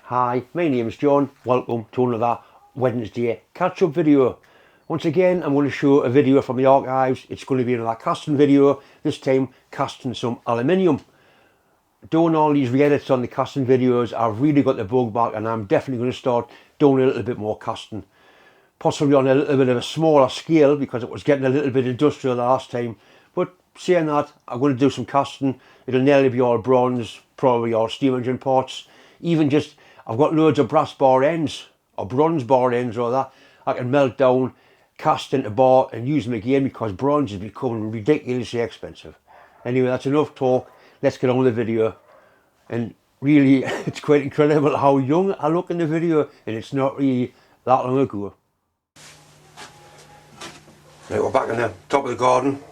Hi, my name is John. Welcome to another Wednesday catch-up video. Once again, I'm going to show a video from the archives. It's going to be another casting video, this time casting some aluminium. Doing all these re-edits on the casting videos, I've really got the bug back, and I'm definitely going to start doing a little bit more casting. Possibly on a little bit of a smaller scale, because it was getting a little bit industrial last time. But saying that, I'm going to do some casting. It'll nearly be all bronze, probably all steam engine parts. Even just, I've got loads of brass bar ends, or bronze bar ends rather. I can melt down, cast into bar and use them again, because bronze is becoming ridiculously expensive. Anyway, that's enough talk. Let's get on with the video. And really, it's quite incredible how young I look in the video, and it's not really that long ago. Right, we're back in the top of the garden.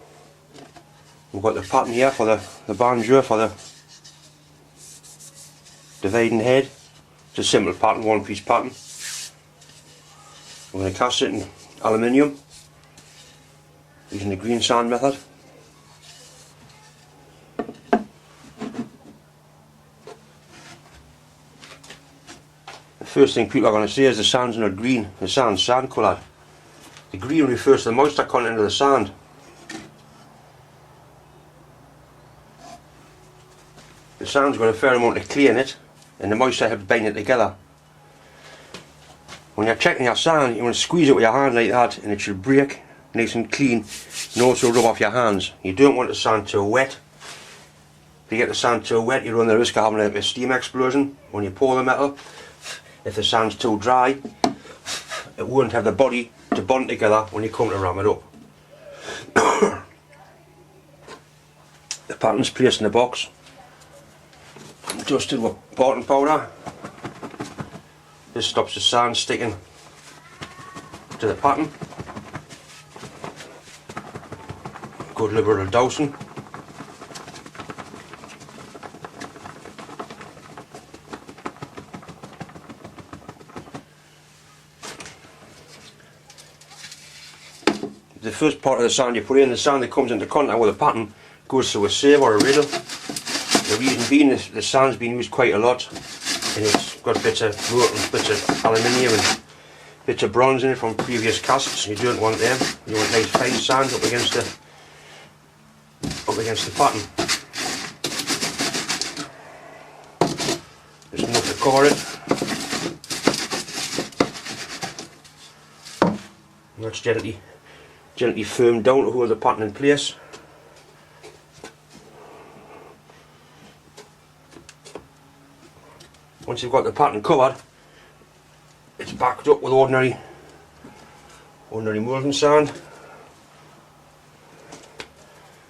We've got the pattern here for the banjo, for the dividing head. It's a simple pattern, one piece pattern. I'm going to cast it in aluminium using the green sand method. The first thing people are going to say is the sand's not green, the sand's sand coloured. The green refers to the moisture content of the sand. The sand's got a fair amount of clay in it, and the moisture helps bind it together. When you're checking your sand, you want to squeeze it with your hand like that, and it should break nice and clean, and also rub off your hands. You don't want the sand too wet. If you get the sand too wet, you run the risk of having a steam explosion when you pour the metal. If the sand's too dry, it won't have the body to bond together when you come to ram it up. The pattern's placed in the box, dusted with baking powder. This stops the sand sticking to the pattern. Good liberal dousing. The first part of the sand you put in, the sand that comes into contact with the pattern, goes through a sieve or a riddle. The reason being is the sand's been used quite a lot, and it's got bits of molten, bits of aluminium and bits of bronze in it from previous casts. You don't want them. You want nice fine sand up against the pattern. There's enough to cover it. And that's gently firmed down to hold the pattern in place. Once you've got the pattern covered, it's backed up with ordinary moulding sand.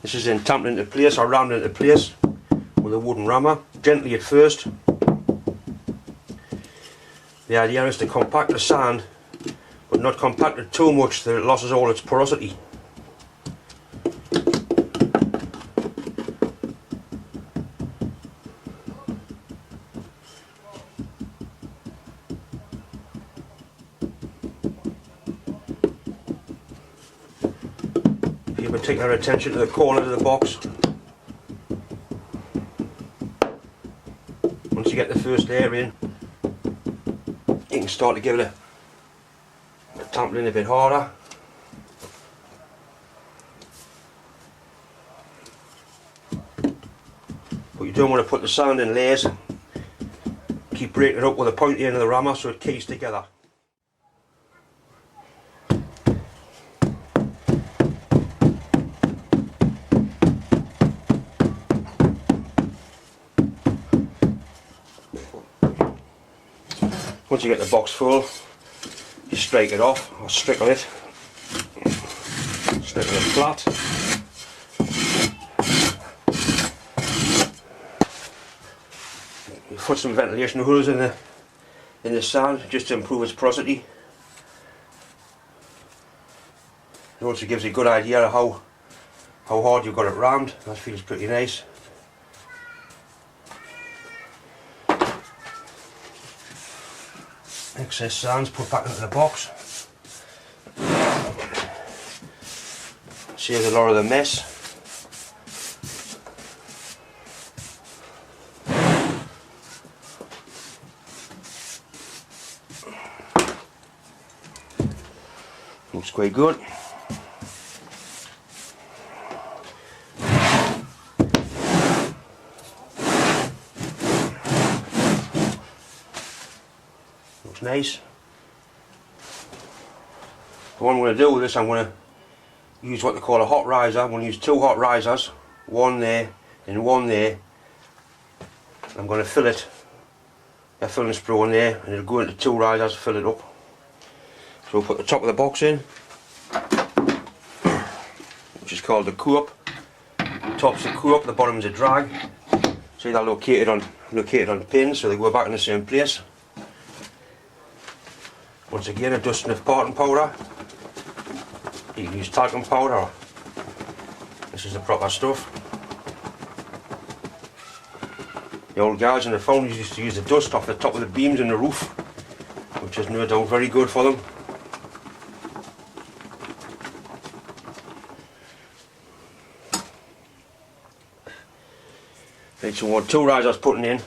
This is then tamped into place or rammed into place with a wooden rammer, gently at first. The idea is to compact the sand, but not compact it too much that it loses all its porosity. Pay particular attention to the corners of the box. Once you get the first layer in, you can start to give it a tamping a bit harder. But you don't want to put the sand in layers. Keep breaking it up with the pointy end of the rammer so it keys together. Once you get the box full, you strike it off, or strickle it flat. You put some ventilation holes in the sand just to improve its porosity. It also gives you a good idea of how hard you've got it rammed. That feels pretty nice. Excess sand's put back into the box. Saves a lot of the mess. Looks quite good. Looks nice. What I'm going to do with this, I'm going to use what they call a hot riser. I'm going to use 2 hot risers, one there and one there. I'm going to fill it. I fill the sprue in there and it'll go into 2 risers, fill it up. So we'll put the top of the box in, which is called the cup. The top's a cup, the bottom's a drag. See, they're located on pins, so they go back in the same place. Once again, a dusting of parting powder. You can use talcum powder. This is the proper stuff. The old guys in the foundries used to use the dust off the top of the beams in the roof, which is no doubt very good for them. Right, so what 2 risers putting in,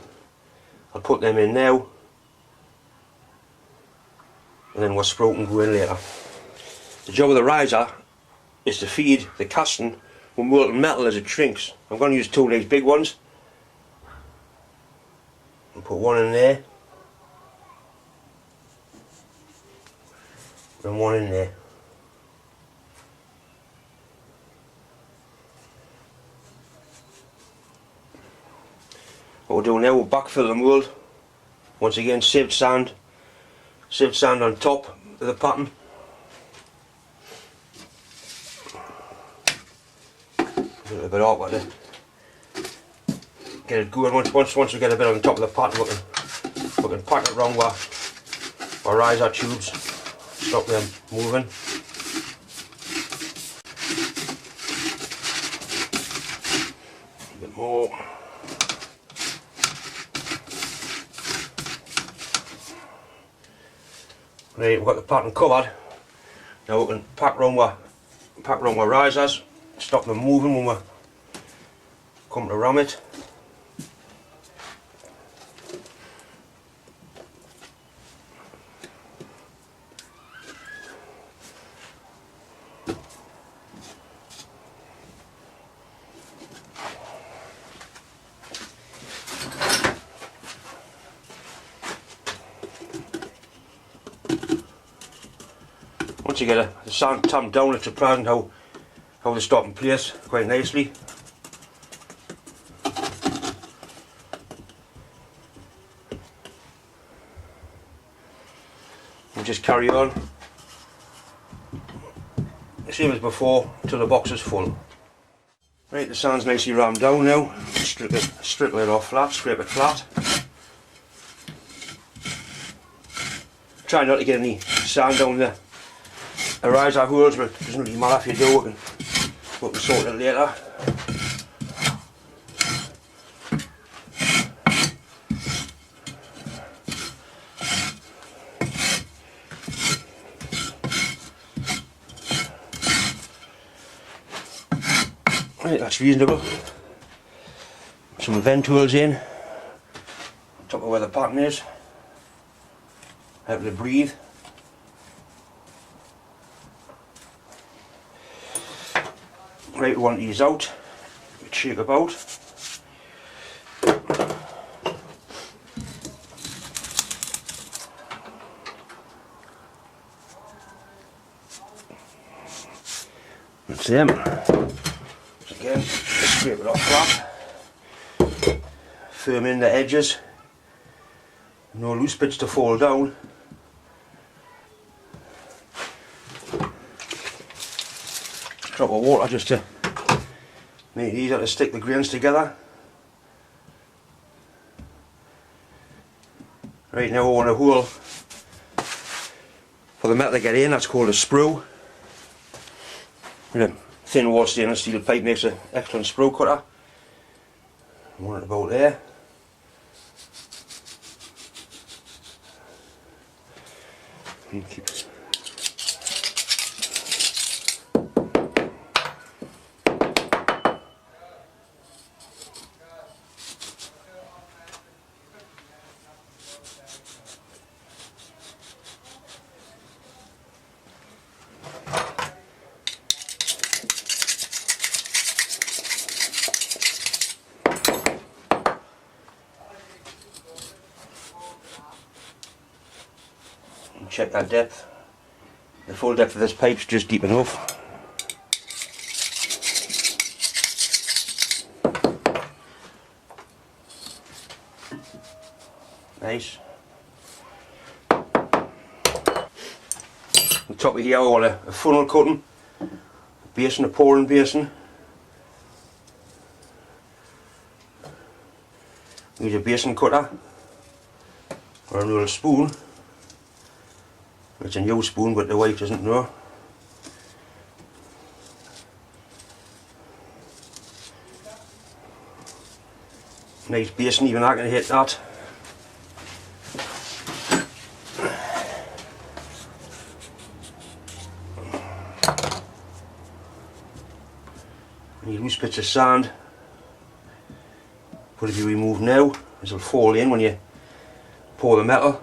I'll put them in now, and then what sprue can go in later. The job of the riser is to feed the casting with molten metal as it shrinks. I'm going to use 2 of these big ones. And put one in there and one in there. What we'll do now, we'll backfill the mould. Once again, sieved sand on top of the pattern. A little bit awkward to get it going. Once we get a bit on the top of the pattern, we can pack it round with our riser tubes, stop them moving. A bit more. Right, we've got the pattern covered. Now we can pack round with risers, stop them moving when we come to ram it. Once you get the sand tamped down, it's surprising how they stop in place quite nicely. We'll just carry on, same as before, until the box is full. Right, the sand's nicely rammed down now. Strip it off flat, scrape it flat. Try not to get any sand down there. The riser holes, but it doesn't really matter if you do, we can sort it later. Right, that's reasonable. Some vent tools in, top of where the pattern is, help it breathe. Right, we want these out, shake about. That's them. So again, scrape it off flat. Firm in the edges. No loose bits to fall down. Drop of water just to make it easier to stick the grains together. Right, now we want a hole for the metal to get in, that's called a sprue. A thin wall stainless steel pipe makes an excellent sprue cutter. One about there. And keep it. check that depth. The full depth of this pipe's just deep enough. Nice. On top of here I want a funnel cutting, a basin, a pouring basin. Need a basin cutter or a little spoon. It's a new spoon but the wife doesn't know. Nice basin, even I can hit that. Need loose bits of sand. But if you remove now, this will fall in when you pour the metal.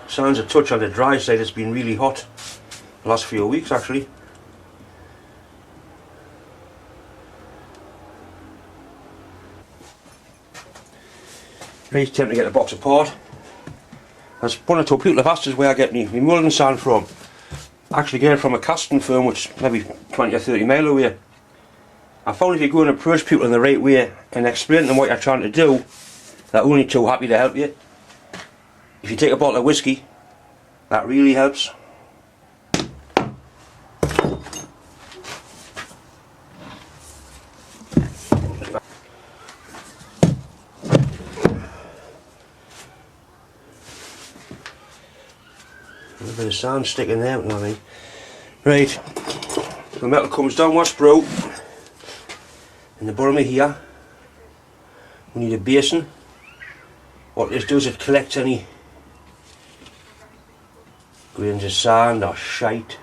Sand's a touch on the dry side, it's been really hot the last few weeks actually. Right, it's time to get the box apart. As one or two people have asked us where I get my moulding sand from. I actually get it from a casting firm which is maybe 20 or 30 mile away. I found if you go and approach people in the right way and explain to them what you're trying to do, they're only too happy to help you. If you take a bottle of whiskey, that really helps. A bit of sand sticking there, you know what I mean? Right, the metal comes down with sprue. In the bottom of here, we need a basin. What this does, it collects any grains of sand or shite,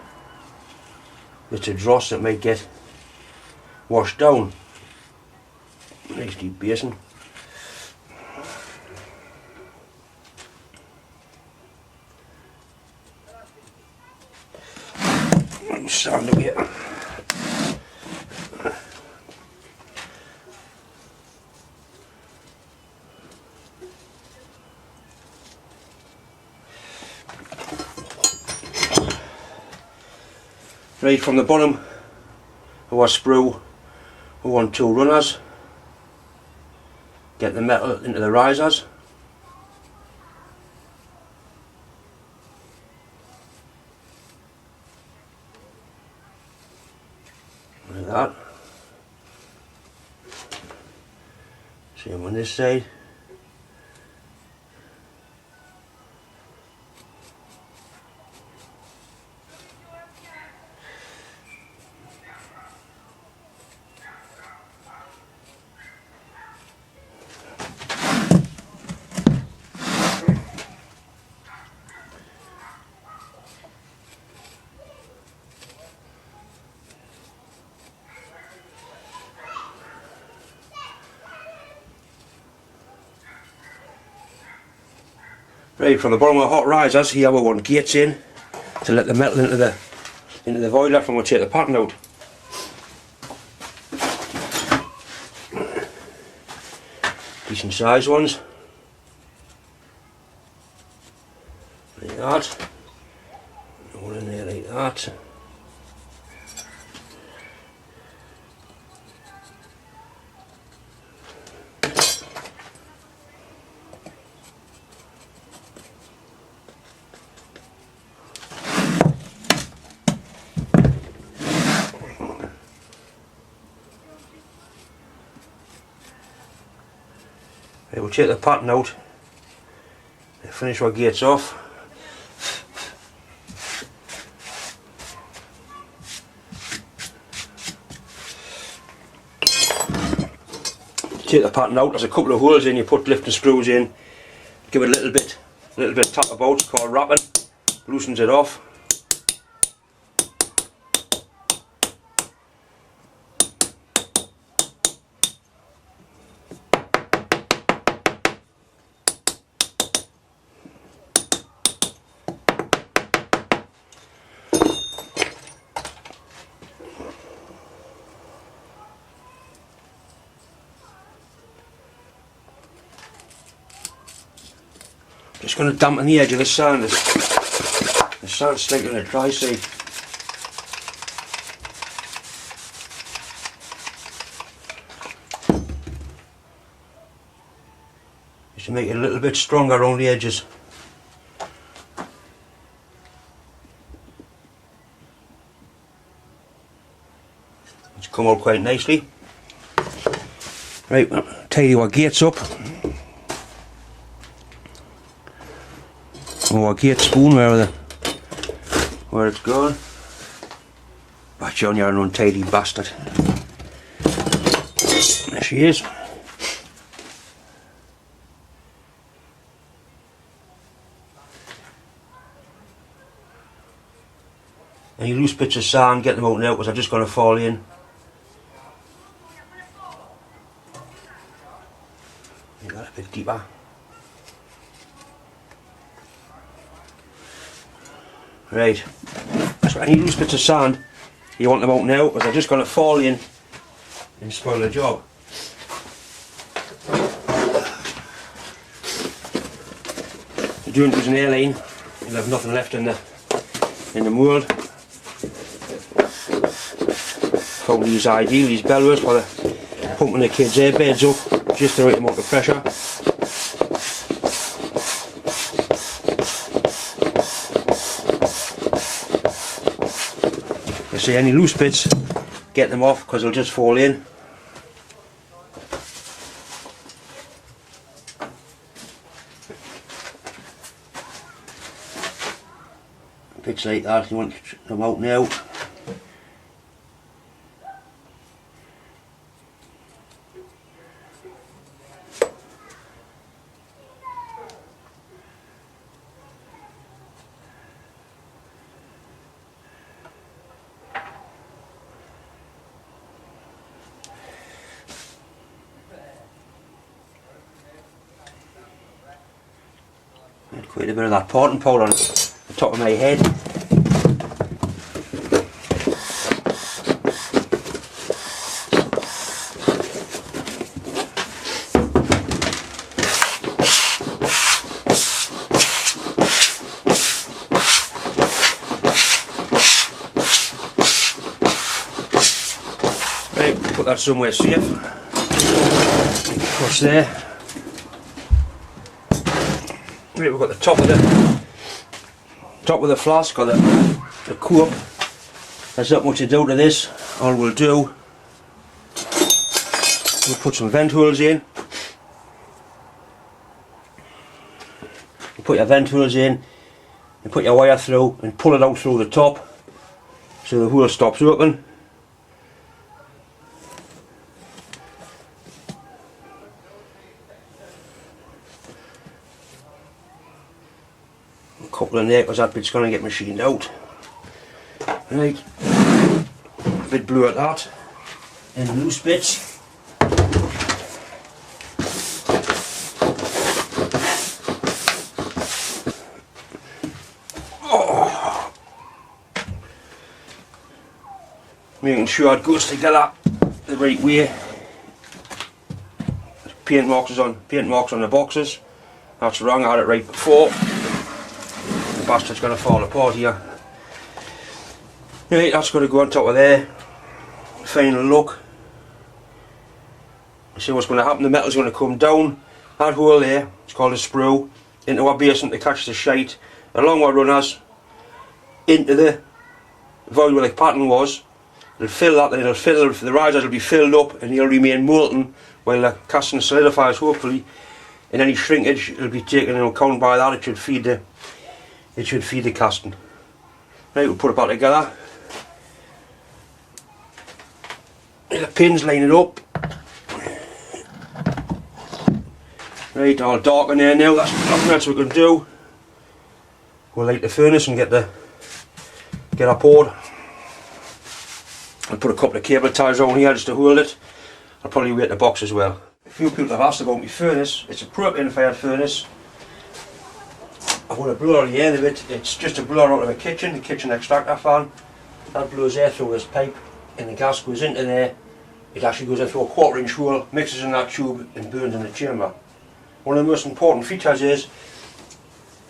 bits of dross that might get washed down. Nice deep basin. Sand away. Right, from the bottom of our sprue we want 2 runners. Get the metal into the risers. Like that. Same on this side. Right, from the bottom of the hot risers here we want gates in to let the metal into the void left, and we'll take the pattern out. Decent sized ones. Like that. One in there like that. Right, we'll take the pattern out and finish our gates off. Take the pattern out, there's a couple of holes in, you put lifting screws in, give it a little bit tap about, it's called wrapping, loosens it off. It's going to dampen the edge of the sand. The sand's sticking in a dry seed. Just to make it a little bit stronger around the edges. It's come out quite nicely. Right, tidy our gates up. Oh, our gate spoon, where it's gone. But John, you're an untidy bastard. There she is. Any loose bits of sand, get them out now because they're just going to fall in. You got a bit deeper. Right, so any loose bits of sand, you want them out now because they're just going to fall in and spoil the job. If you're doing it using an airline, you'll have nothing left in the mould. Probably use ideal, these bellowers for the pumping the kids' air beds up, just the right amount of pressure. You see any loose bits, get them off because they'll just fall in. Bits like that, you want them out now. Quite a bit of that potting powder on the top of my head. Right, put that somewhere safe. Across there. Right, we've got the top of the flask or the cup. There's not much to do to this. All we'll do, we'll put some vent holes in. You put your vent holes in, and put your wire through and pull it out through the top so the hole stops open. Couple in there because that bit's going to get machined out. Right, a bit blue at that, and loose bits. Oh. Making sure it goes together the right way. Paint marks on the boxes. That's wrong, I had it right before. Bastard's going to fall apart here. Right, that's going to go on top of there. Final look. See what's going to happen. The metal's going to come down that hole there, it's called a sprue, into our basin to catch the shite along our runners into the void where the pattern was. It'll fill that, then it'll fill, the risers will be filled up and they'll remain molten while the casting solidifies hopefully, and any shrinkage will be taken into account by that. It should feed the casting. Right, we'll put it back together. The pins line it up. Right, all dark in there now, that's nothing else we can do. We'll light the furnace and get our board. I'll put a couple of cable ties on here just to hold it. I'll probably weight the box as well. A few people have asked about my furnace. It's a propane fired furnace. I want to blow the air of it. It's just a blower out of the kitchen extractor fan. That blows air through this pipe and the gas goes into there. It actually goes into a 1/4 inch hole, mixes in that tube and burns in the chamber. One of the most important features is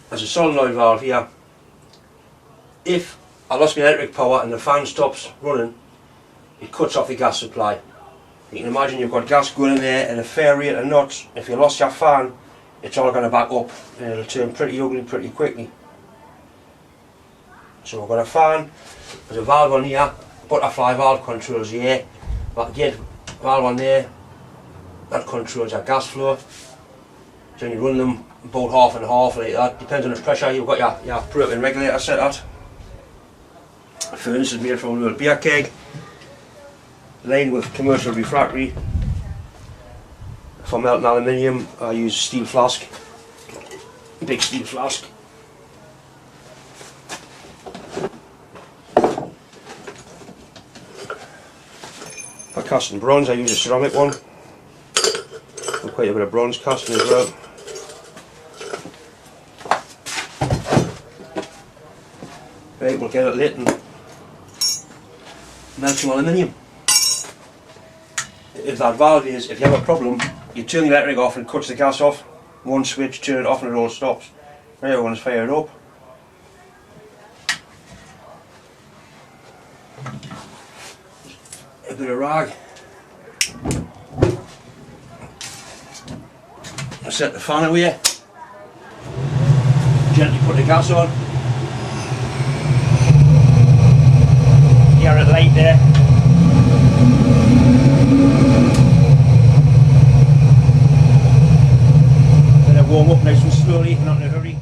there's a solenoid valve here. If I lost my electric power and the fan stops running, it cuts off the gas supply. You can imagine you've got gas going in there at a fair rate of knots. If you lost your fan, it's all going to back up and it'll turn pretty ugly pretty quickly. So we've got a fan, there's a valve on here, butterfly valve controls the air, that gate valve on there, that controls your gas flow. So you run them about half and half like that, depends on the pressure. You've got your propane regulator set at. The furnace is made from an old beer keg, lined with commercial refractory. For melting aluminium I use a steel flask, a big steel flask. For casting bronze I use a ceramic one, and quite a bit of bronze casting as well. Right, we'll get it lit and melt some aluminium. If that valve is, if you have a problem, you turn the electric off and it cuts the gas off. One switch, turn it off and it all stops. Right, everyone's fired up. A bit of rag. I set the fan away. Gently put the gas on. Hear it light there. Let it warm up nice and slowly, not in a hurry.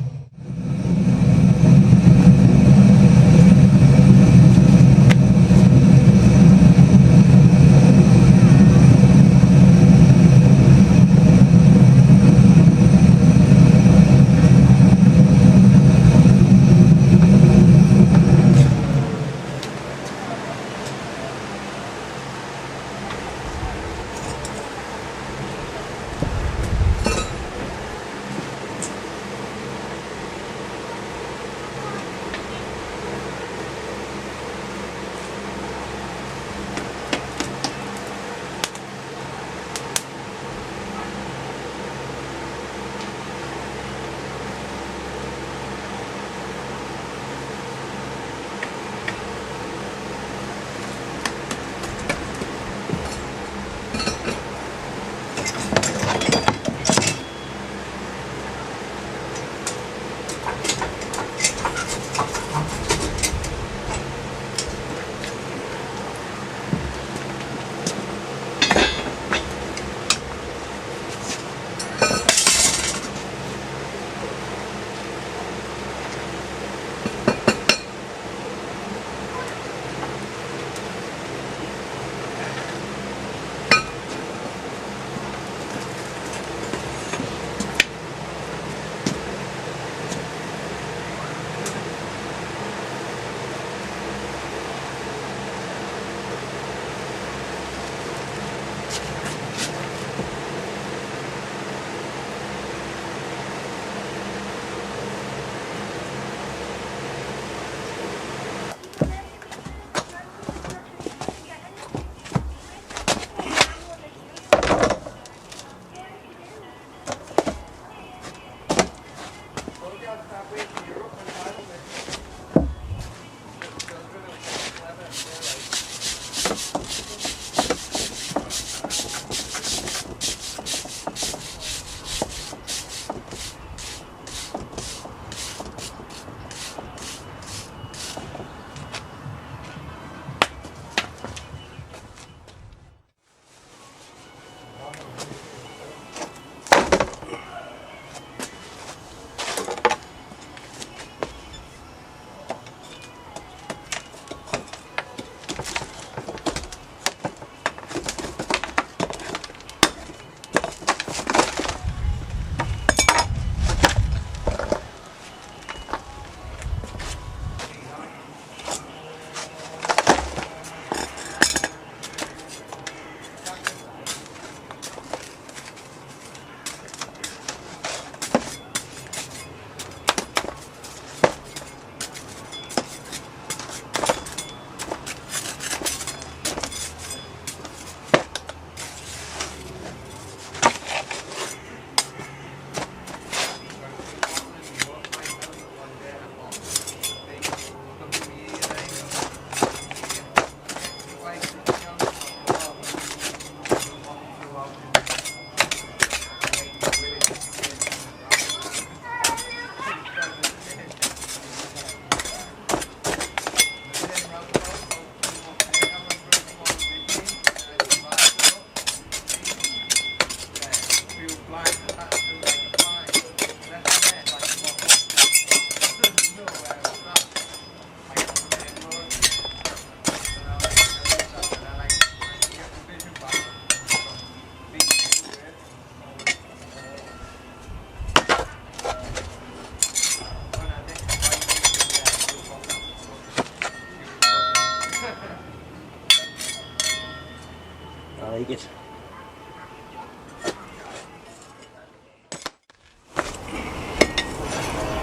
like it.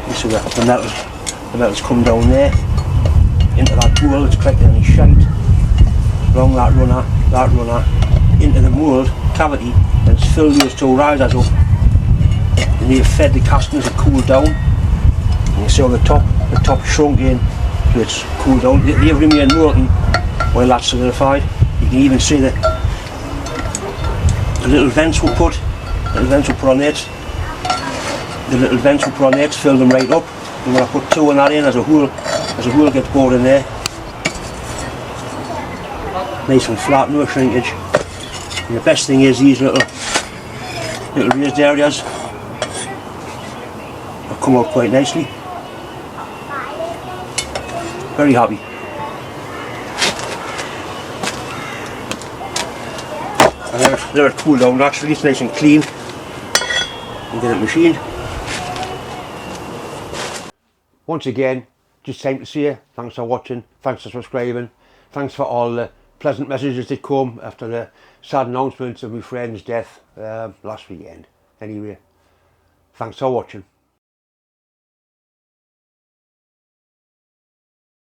You see that the metal's come down there into that bowl. It's collected any shite along that runner into the mould cavity, and it's filled those two risers up, and they've fed the castings. It cooled down, and you see how the top shrunk in, so it's cooled down. They've remained molten while that's solidified. You can even see the little vents were put on it. The little vents were put on there to fill them right up. And when I put two on that in, as a hole gets bored in there. Nice and flat, no shrinkage. And the best thing is these little raised areas have come out quite nicely. Very happy. And there it cooled down naturally. It's nice and clean. And get it machined. Once again, just time to say thanks for watching, thanks for subscribing, thanks for all the pleasant messages that come after the sad announcement of my friend's death last weekend. Anyway, thanks for watching.